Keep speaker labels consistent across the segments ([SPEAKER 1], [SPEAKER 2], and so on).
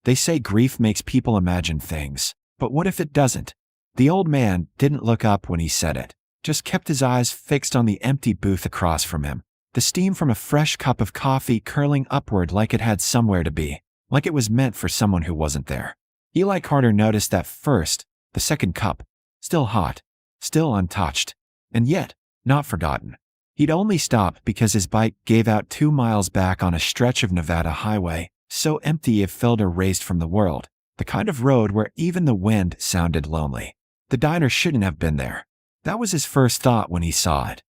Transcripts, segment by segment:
[SPEAKER 1] They say grief makes people imagine things, but what if it doesn't? The old man didn't look up when he said it, just kept his eyes fixed on the empty booth across from him, the steam from a fresh cup of coffee curling upward like it had somewhere to be, like it was meant for someone who wasn't there. Eli Carter noticed that first, the second cup, still hot, still untouched, and yet, not forgotten. He'd only stopped because his bike gave out 2 miles back on a stretch of Nevada highway, so empty it felt erased from the world, the kind of road where even the wind sounded lonely. The diner shouldn't have been there. That was his first thought when he saw it.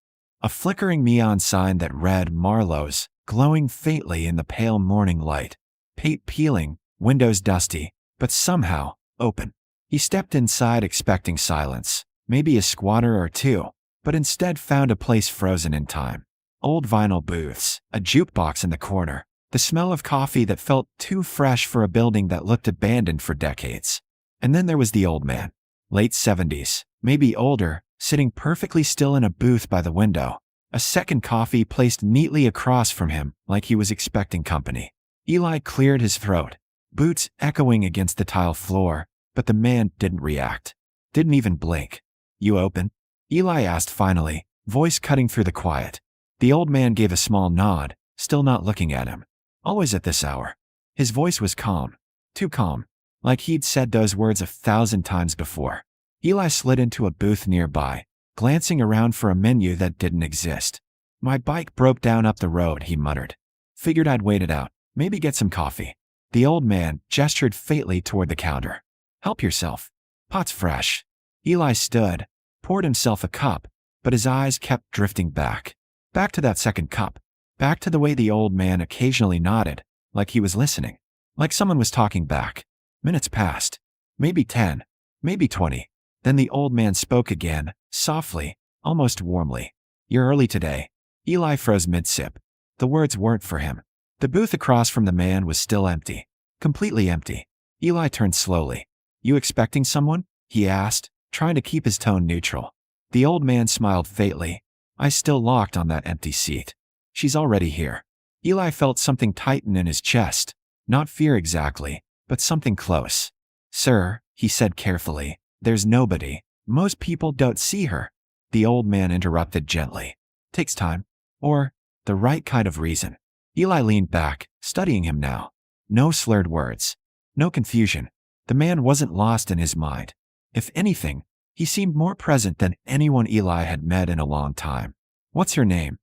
[SPEAKER 1] A flickering neon sign that read Marlowe's, glowing faintly in the pale morning light. Paint peeling, windows dusty, but somehow open. He stepped inside expecting silence, maybe a squatter or two, but instead found a place frozen in time. Old vinyl booths, a jukebox in the corner, the smell of coffee that felt too fresh for a building that looked abandoned for decades. And then there was the old man. Late 70s, maybe older, sitting perfectly still in a booth by the window, a second coffee placed neatly across from him like he was expecting company. Eli cleared his throat, boots echoing against the tile floor, but the man didn't react. Didn't even blink. "You open?" Eli asked finally, voice cutting through the quiet. The old man gave a small nod, still not looking at him. Always at this hour. His voice was calm. Too calm. Like he'd said those words 1,000 times before. Eli slid into a booth nearby, glancing around for a menu that didn't exist. "My bike broke down up the road," he muttered. "Figured I'd wait it out, maybe get some coffee." The old man gestured faintly toward the counter. "Help yourself. Pot's fresh." Eli stood, poured himself a cup, but his eyes kept drifting back. Back to that second cup. Back to the way the old man occasionally nodded, like he was listening. Like someone was talking back. Minutes passed. Maybe 10. Maybe 20. Then the old man spoke again, softly, almost warmly. "You're early today." Eli froze mid-sip. The words weren't for him. The booth across from the man was still empty. Completely empty. Eli turned slowly. "You expecting someone?" he asked, trying to keep his tone neutral. The old man smiled faintly, eyes still locked on that empty seat. "She's already here." Eli felt something tighten in his chest. Not fear exactly, but something close. "Sir," he said carefully, "there's nobody. Most people don't see her." The old man interrupted gently. "Takes time. Or the right kind of reason." Eli leaned back, studying him now. No slurred words. No confusion. The man wasn't lost in his mind. If anything, he seemed more present than anyone Eli had met in a long time. "What's your name?"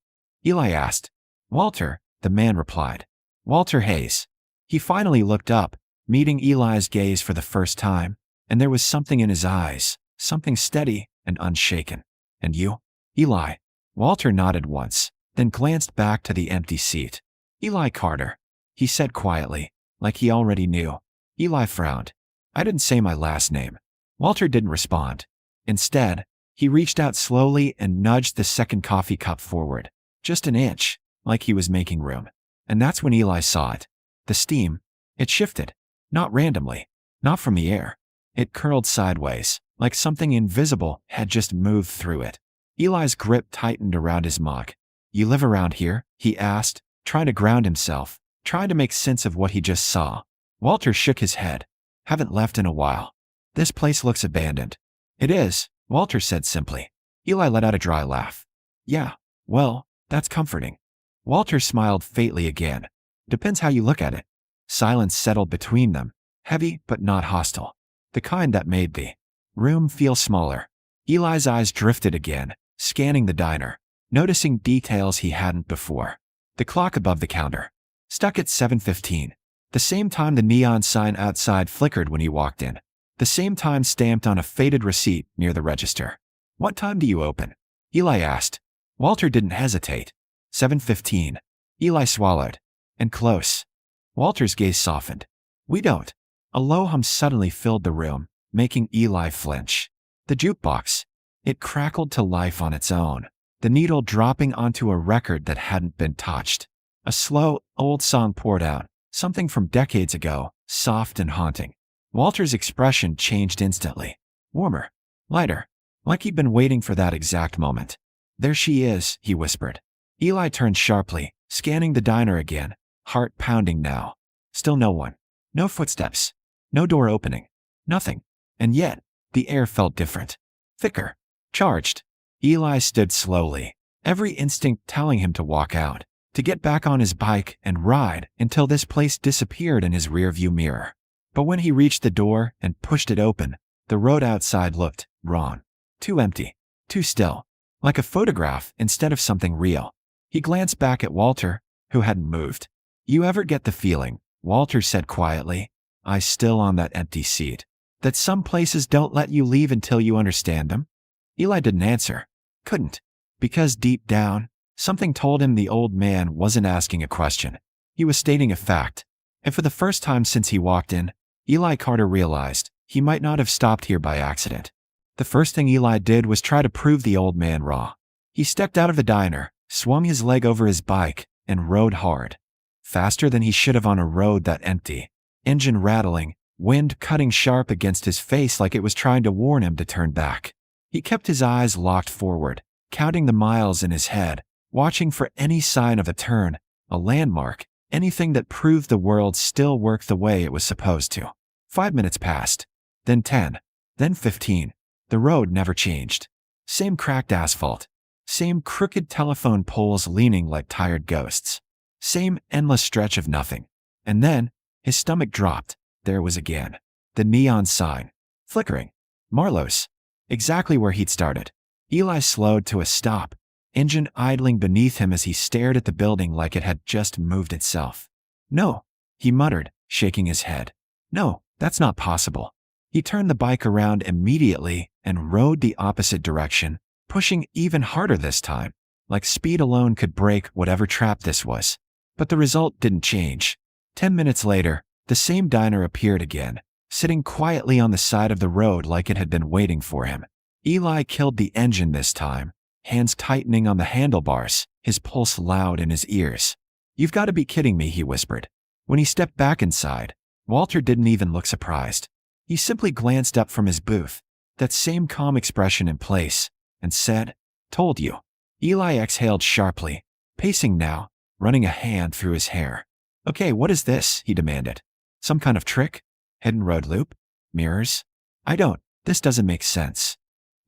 [SPEAKER 1] Eli asked. "Walter," the man replied. "Walter Hayes." He finally looked up, meeting Eli's gaze for the first time, and there was something in his eyes, something steady and unshaken. "And you?" "Eli." Walter nodded once, then glanced back to the empty seat. "Eli Carter," he said quietly, like he already knew. Eli frowned. "I didn't say my last name." Walter didn't respond. Instead, he reached out slowly and nudged the second coffee cup forward. Just an inch, like he was making room. And that's when Eli saw it. The steam. It shifted. Not randomly. Not from the air. It curled sideways, like something invisible had just moved through it. Eli's grip tightened around his mug. "You live around here?" he asked, trying to ground himself, trying to make sense of what he just saw. Walter shook his head. "Haven't left in a while. This place looks abandoned." "It is," Walter said simply. Eli let out a dry laugh. "Yeah, well, that's comforting." Walter smiled faintly again. "Depends how you look at it." Silence settled between them, heavy but not hostile. The kind that made the room feel smaller. Eli's eyes drifted again, scanning the diner, noticing details he hadn't before. The clock above the counter. Stuck at 7:15. The same time the neon sign outside flickered when he walked in. The same time stamped on a faded receipt near the register. "What time do you open?" Eli asked. Walter didn't hesitate. 7:15. Eli swallowed. "And close." Walter's gaze softened. "We don't." A low hum suddenly filled the room, making Eli flinch. The jukebox. It crackled to life on its own, the needle dropping onto a record that hadn't been touched. A slow, old song poured out, something from decades ago, soft and haunting. Walter's expression changed instantly. Warmer. Lighter. Like he'd been waiting for that exact moment. "There she is," he whispered. Eli turned sharply, scanning the diner again, heart pounding now. Still no one. No footsteps. No door opening. Nothing. And yet, the air felt different. Thicker. Charged. Eli stood slowly, every instinct telling him to walk out, to get back on his bike and ride until this place disappeared in his rearview mirror. But when he reached the door and pushed it open, the road outside looked wrong. Too empty. Too still. Like a photograph instead of something real. He glanced back at Walter, who hadn't moved. You ever get the feeling, Walter said quietly, eyes still on that empty seat, that some places don't let you leave until you understand them? Eli didn't answer. Couldn't. Because deep down, something told him the old man wasn't asking a question. He was stating a fact. And for the first time since he walked in, Eli Carter realized he might not have stopped here by accident. The first thing Eli did was try to prove the old man wrong. He stepped out of the diner, swung his leg over his bike, and rode hard. Faster than he should have on a road that empty. Engine rattling, wind cutting sharp against his face like it was trying to warn him to turn back. He kept his eyes locked forward, counting the miles in his head, watching for any sign of a turn, a landmark, anything that proved the world still worked the way it was supposed to. 5 minutes passed, then 10, then 15. The road never changed. Same cracked asphalt. Same crooked telephone poles leaning like tired ghosts. Same endless stretch of nothing. And then, his stomach dropped. There was again. The neon sign. Flickering. Marlowe's. Exactly where he'd started. Eli slowed to a stop, engine idling beneath him as he stared at the building like it had just moved itself. No, he muttered, shaking his head. No, that's not possible. He turned the bike around immediately and rode the opposite direction, pushing even harder this time, like speed alone could break whatever trap this was. But the result didn't change. 10 minutes later, the same diner appeared again, sitting quietly on the side of the road like it had been waiting for him. Eli killed the engine this time, hands tightening on the handlebars, his pulse loud in his ears. You've got to be kidding me, he whispered. When he stepped back inside, Walter didn't even look surprised. He simply glanced up from his booth, that same calm expression in place, and said, Told you. Eli exhaled sharply, pacing now, running a hand through his hair. Okay, what is this? He demanded. Some kind of trick? Hidden road loop? Mirrors? This doesn't make sense.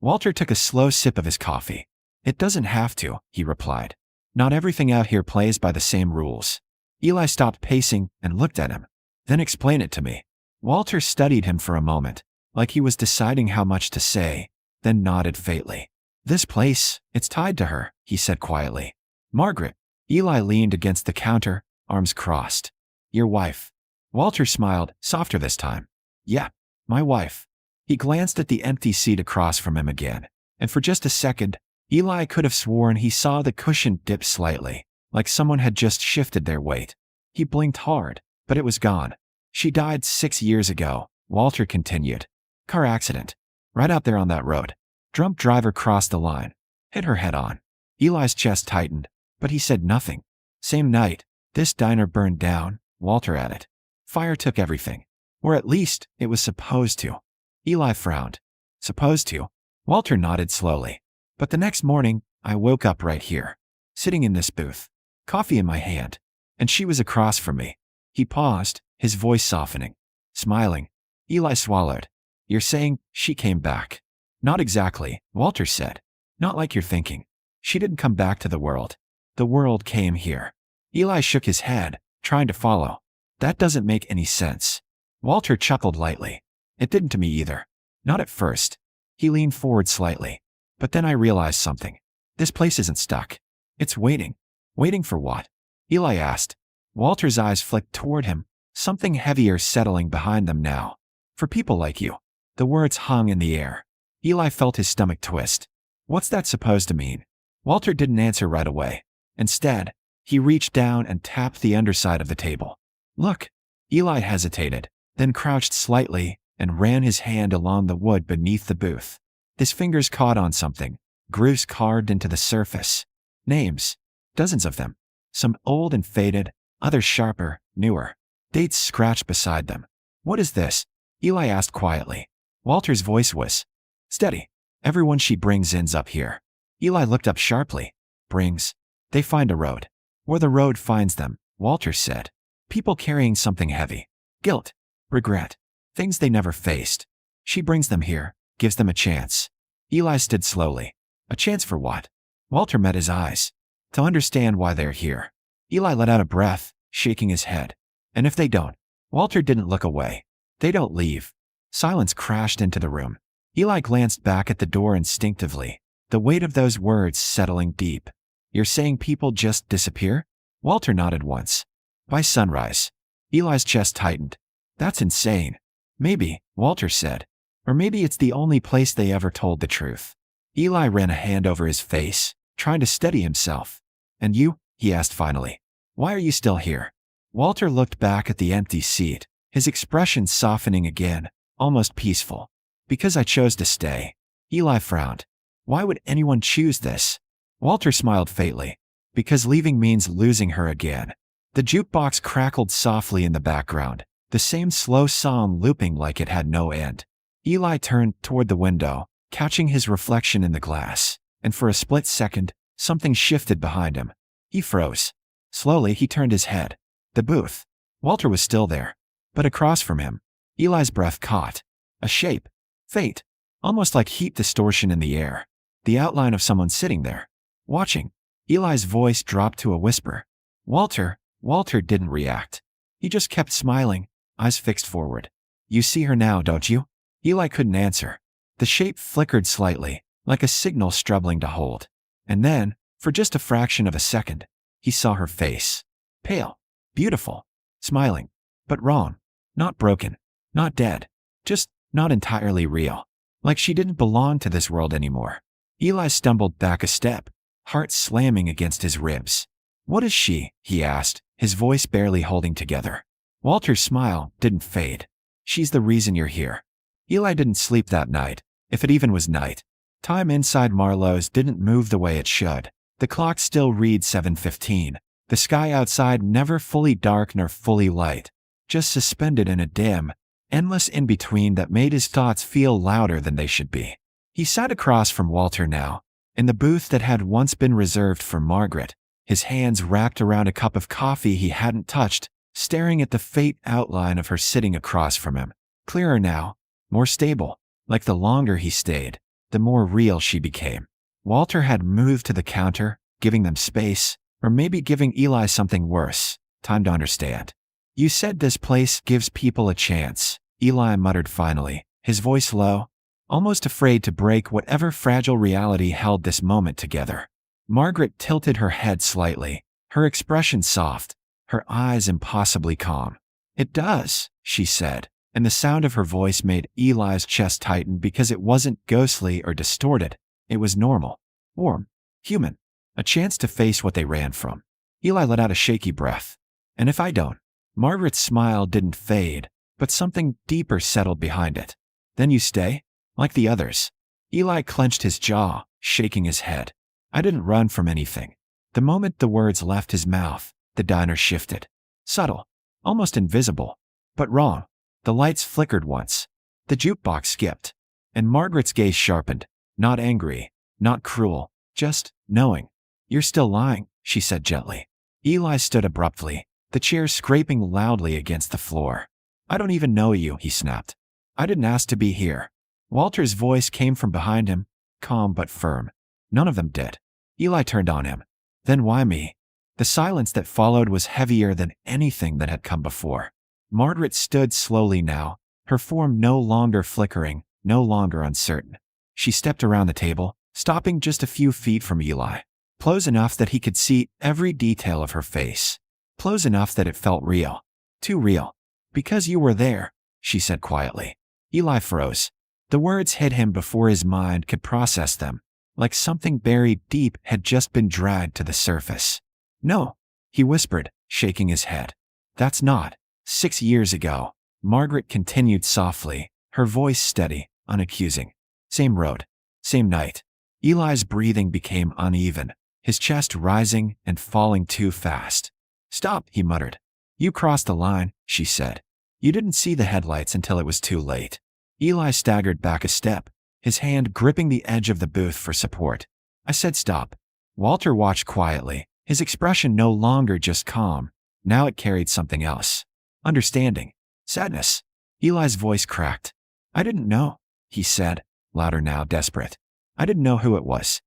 [SPEAKER 1] Walter took a slow sip of his coffee. It doesn't have to, he replied. Not everything out here plays by the same rules. Eli stopped pacing and looked at him. Then explain it to me. Walter studied him for a moment, like he was deciding how much to say, then nodded faintly. This place, it's tied to her, he said quietly. Margaret. Eli leaned against the counter, arms crossed. Your wife. Walter smiled, softer this time. Yeah, my wife. He glanced at the empty seat across from him again, and for just a second, Eli could have sworn he saw the cushion dip slightly, like someone had just shifted their weight. He blinked hard, but it was gone. She died 6 years ago, Walter continued. Car accident. Right out there on that road. Drunk driver crossed the line. Hit her head on. Eli's chest tightened, but he said nothing. Same night, this diner burned down, Walter added. Fire took everything. Or at least, it was supposed to. Eli frowned. Supposed to? Walter nodded slowly. But the next morning, I woke up right here, sitting in this booth, coffee in my hand, and she was across from me. He paused, his voice softening. Smiling. Eli swallowed. You're saying she came back? Not exactly, Walter said. Not like you're thinking. She didn't come back to the world. The world came here. Eli shook his head, trying to follow. That doesn't make any sense. Walter chuckled lightly. It didn't to me either. Not at first. He leaned forward slightly. But then I realized something. This place isn't stuck. It's waiting. Waiting for what? Eli asked. Walter's eyes flicked toward him, something heavier settling behind them now. For people like you. The words hung in the air. Eli felt his stomach twist. What's that supposed to mean? Walter didn't answer right away. Instead, he reached down and tapped the underside of the table. Look. Eli hesitated, then crouched slightly and ran his hand along the wood beneath the booth. His fingers caught on something, grooves carved into the surface. Names. Dozens of them. Some old and faded, others sharper, newer. Dates scratched beside them. What is this? Eli asked quietly. Walter's voice was steady. Everyone she brings ends up here. Eli looked up sharply. Brings. They find a road. Or the road finds them, Walter said. People carrying something heavy. Guilt, regret, things they never faced. She brings them here, gives them a chance. Eli stood slowly. A chance for what? Walter met his eyes. To understand why they're here. Eli let out a breath, shaking his head. And if they don't? Walter didn't look away. They don't leave. Silence crashed into the room. Eli glanced back at the door instinctively, the weight of those words settling deep. You're saying people just disappear? Walter nodded once. By sunrise. Eli's chest tightened. That's insane. Maybe, Walter said. Or maybe it's the only place they ever told the truth. Eli ran a hand over his face, trying to steady himself. And you? He asked finally. Why are you still here? Walter looked back at the empty seat, his expression softening again, almost peaceful. Because I chose to stay. Eli frowned. Why would anyone choose this? Walter smiled faintly. Because leaving means losing her again. The jukebox crackled softly in the background, the same slow song looping like it had no end. Eli turned toward the window, catching his reflection in the glass, and for a split second, something shifted behind him. He froze. Slowly, he turned his head. The booth. Walter was still there. But across from him, Eli's breath caught. A shape. Faint. Almost like heat distortion in the air. The outline of someone sitting there. Watching. Eli's voice dropped to a whisper. Walter. Walter didn't react. He just kept smiling, eyes fixed forward. You see her now, don't you? Eli couldn't answer. The shape flickered slightly, like a signal struggling to hold. And then, for just a fraction of a second, he saw her face. Pale. Beautiful. Smiling. But wrong. Not broken. Not dead. Just not entirely real. Like she didn't belong to this world anymore. Eli stumbled back a step, heart slamming against his ribs. What is she? He asked, his voice barely holding together. Walter's smile didn't fade. She's the reason you're here. Eli didn't sleep that night, if it even was night. Time inside Marlowe's didn't move the way it should. The clock still read 7:15. The sky outside never fully dark nor fully light, just suspended in a dim, endless in-between that made his thoughts feel louder than they should be. He sat across from Walter now, in the booth that had once been reserved for Margaret, his hands wrapped around a cup of coffee he hadn't touched, staring at the faint outline of her sitting across from him. Clearer now, more stable, like the longer he stayed, the more real she became. Walter had moved to the counter, giving them space, or maybe giving Eli something worse. Time to understand. You said this place gives people a chance, Eli muttered finally, his voice low, almost afraid to break whatever fragile reality held this moment together. Margaret tilted her head slightly, her expression soft, her eyes impossibly calm. It does, she said, and the sound of her voice made Eli's chest tighten because it wasn't ghostly or distorted. It was normal, warm, human, a chance to face what they ran from. Eli let out a shaky breath. And if I don't? Margaret's smile didn't fade, but something deeper settled behind it. Then you stay? Like the others. Eli clenched his jaw, shaking his head. I didn't run from anything. The moment the words left his mouth, the diner shifted. Subtle, almost invisible, but wrong. The lights flickered once. The jukebox skipped. And Margaret's gaze sharpened. Not angry, not cruel, just knowing. You're still lying, she said gently. Eli stood abruptly, the chair scraping loudly against the floor. I don't even know you, he snapped. I didn't ask to be here. Walter's voice came from behind him, calm but firm. None of them did. Eli turned on him. Then why me? The silence that followed was heavier than anything that had come before. Margaret stood slowly now, her form no longer flickering, no longer uncertain. She stepped around the table, stopping just a few feet from Eli. Close enough that he could see every detail of her face. Close enough that it felt real. Too real. Because you were there, she said quietly. Eli froze. The words hit him before his mind could process them, like something buried deep had just been dragged to the surface. No, he whispered, shaking his head. That's not. 6 years ago. Margaret continued softly, her voice steady, unaccusing. Same road. Same night. Eli's breathing became uneven, his chest rising and falling too fast. Stop, he muttered. You crossed the line, she said. You didn't see the headlights until it was too late. Eli staggered back a step, his hand gripping the edge of the booth for support. I said stop. Walter watched quietly, his expression no longer just calm. Now it carried something else. Understanding. Sadness. Eli's voice cracked. I didn't know, he said, louder now, desperate. I didn't know who it was.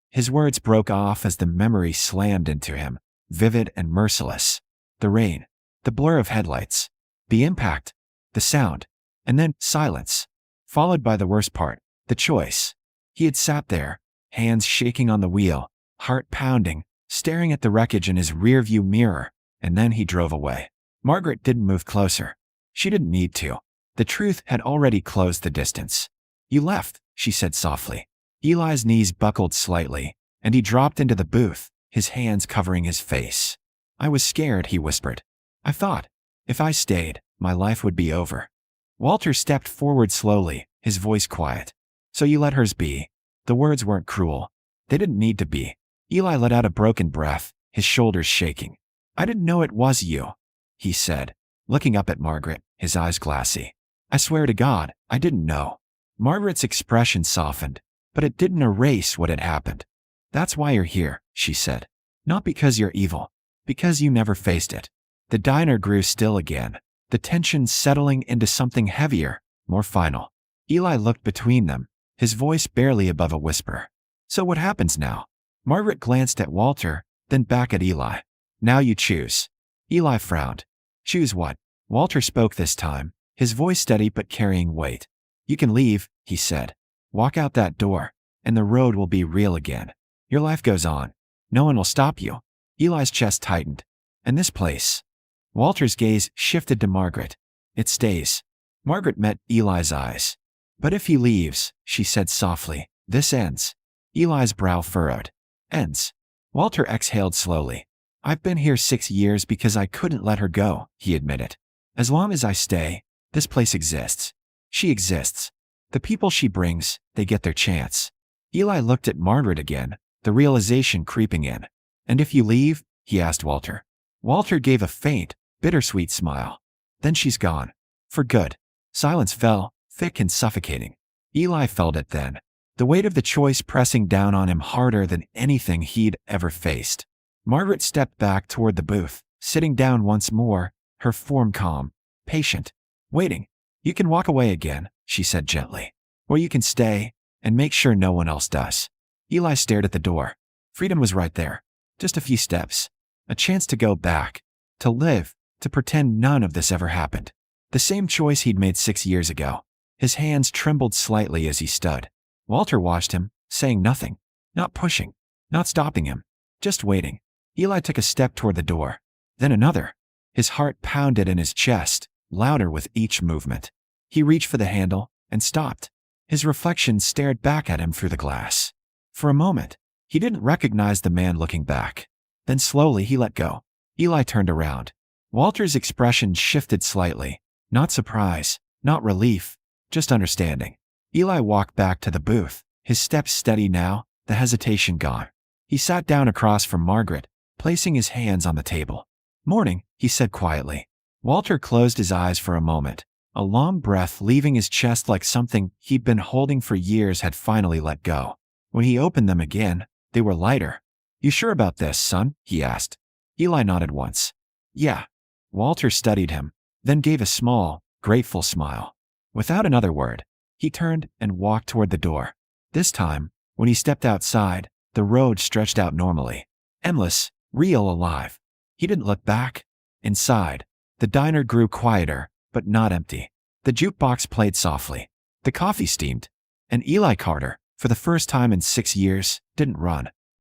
[SPEAKER 1] His words broke off as the memory slammed into him, vivid and merciless. The rain, the blur of headlights, the impact, the sound, and then silence, followed by the worst part, the choice. He had sat there, hands shaking on the wheel, heart pounding, staring at the wreckage in his rearview mirror, and then he drove away. Margaret didn't move closer. She didn't need to. The truth had already closed the distance. You left, she said softly. Eli's knees buckled slightly, and he dropped into the booth, his hands covering his face. I was scared, he whispered. I thought, if I stayed, my life would be over. Walter stepped forward slowly, his voice quiet. So you let hers be. The words weren't cruel. They didn't need to be. Eli let out a broken breath, his shoulders shaking. I didn't know it was you, he said, looking up at Margaret, his eyes glassy. I swear to God, I didn't know. Margaret's expression softened, but it didn't erase what had happened. That's why you're here, she said. Not because you're evil, because you never faced it. The diner grew still again, the tension settling into something heavier, more final. Eli looked between them, his voice barely above a whisper. So what happens now? Margaret glanced at Walter, then back at Eli. Now you choose. Eli frowned. Choose what? Walter spoke this time, his voice steady but carrying weight. You can leave, he said. Walk out that door, and the road will be real again. Your life goes on. No one will stop you. Eli's chest tightened. And this place? Walter's gaze shifted to Margaret. It stays. Margaret met Eli's eyes. But if he leaves, she said softly, this ends. Eli's brow furrowed. Ends. Walter exhaled slowly. I've been here 6 years because I couldn't let her go, he admitted. As long as I stay, this place exists. She exists. The people she brings, they get their chance. Eli looked at Margaret again, the realization creeping in. And if you leave? He asked Walter. Walter gave a faint, bittersweet smile. Then she's gone. For good. Silence fell, thick and suffocating. Eli felt it then, the weight of the choice pressing down on him harder than anything he'd ever faced. Margaret stepped back toward the booth, sitting down once more, her form calm, patient, waiting. You can walk away again, she said gently. Or you can stay, and make sure no one else does. Eli stared at the door. Freedom was right there. Just a few steps. A chance to go back. To live. To pretend none of this ever happened. The same choice he'd made 6 years ago. His hands trembled slightly as he stood. Walter watched him, saying nothing. Not pushing. Not stopping him. Just waiting. Eli took a step toward the door. Then another. His heart pounded in his chest, louder with each movement. He reached for the handle, and stopped. His reflection stared back at him through the glass. For a moment, he didn't recognize the man looking back. Then slowly he let go. Eli turned around. Walter's expression shifted slightly. Not surprise, not relief, just understanding. Eli walked back to the booth, his steps steady now, the hesitation gone. He sat down across from Margaret, placing his hands on the table. Morning, he said quietly. Walter closed his eyes for a moment. A long breath leaving his chest like something he'd been holding for years had finally let go. When he opened them again, they were lighter. You sure about this, son? He asked. Eli nodded once. Yeah. Walter studied him, then gave a small, grateful smile. Without another word, he turned and walked toward the door. This time, when he stepped outside, the road stretched out normally. Endless, real, alive. He didn't look back. Inside, the diner grew quieter, but not empty. The jukebox played softly. The coffee steamed. And Eli Carter, for the first time in 6 years, didn't run.